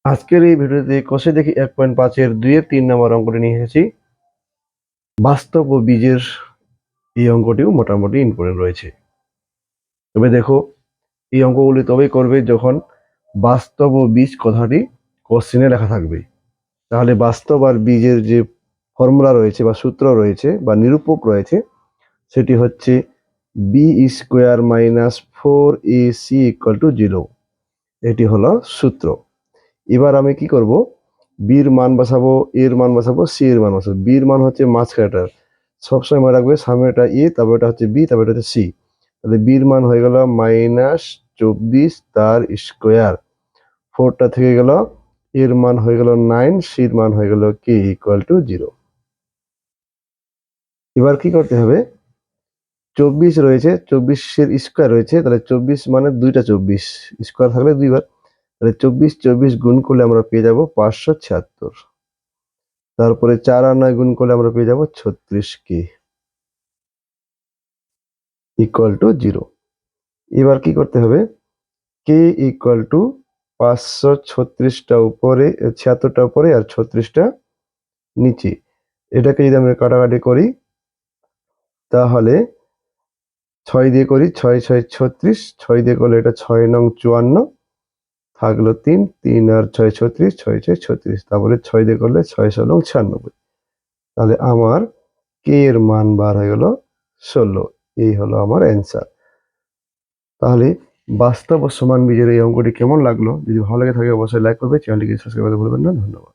আজকের এই ভিডিওতে কষে দেখি 1.5 এর 2 এর 3 নম্বর অঙ্কটি নিয়ে এসেছি। বাস্তব ও বীজের এই অঙ্কটিও মোটামুটি ইম্পর্টেন্ট রয়েছে। তবে দেখো, এই অঙ্কগুলি তবেই করবে যখন বাস্তব ও বীজ কথাটি কোশ্চেনে লেখা থাকবে। তাহলে বাস্তব আর বীজের যে ফর্মুলা রয়েছে বা সূত্র রয়েছে বা নিরূপক রয়েছে, সেটি হচ্ছে B square minus 4ac equal to 0। এটি হলো সূত্র। এবার আমি কি করব, বির মান বসাবো, এর মান বসাবো, সি এর মান বসাবো। বির মান হচ্ছে মাঝখানেটা, সবসময় মনে রাখবে সামনে এটা এ, তারপর এটা হচ্ছে বি, তারপর এটা হচ্ছে সি। তাহলে বির মান হয়ে গেল -24 তার স্কোয়ার, 4টা থেকে গেল, এর মান হয়ে গেল 9, সির মান হয়ে গেল কে ইকুয়াল টু 0। এবার কি করতে হবে, 24 রয়েছে, 24-এর স্কোয়ার রয়েছে, তাহলে 24 মানে দুইটা 24, স্কোয়ার থাকলে দুইবার, তাহলে 24 গুণ করলে আমরা পেয়ে যাব 576। তারপরে 4 আর 9 গুণ করলে আমরা পেয়ে যাব 36কে ইকুয়াল টু 0। এবার কি করতে হবে, কে ইকুয়াল টু 536টা উপরে, 76টা উপরে আর 36টা নিচে। এটাকে যদি আমরা কাটাকাটি করি তাহলে 6 দিয়ে করি, 6 6 36, 6 দিয়ে করলে এটা 6 নং 54, থাকলো 3, 3 আর 6 36, 6 6 36, তারপরে 6 দিয়ে করলে 6 16 96। তাহলে আমার কে এর মান বার হয়ে গেল 16। এই হলো আমার অ্যান্সার। তাহলে বাস্তব ও সমান বীজের এই অঙ্কটি কেমন লাগলো? যদি ভালো লেগে থাকে অবশ্যই লাইক করবে, চ্যানেলটিকে সাবস্ক্রাইব করতে ভুলবেন না। ধন্যবাদ।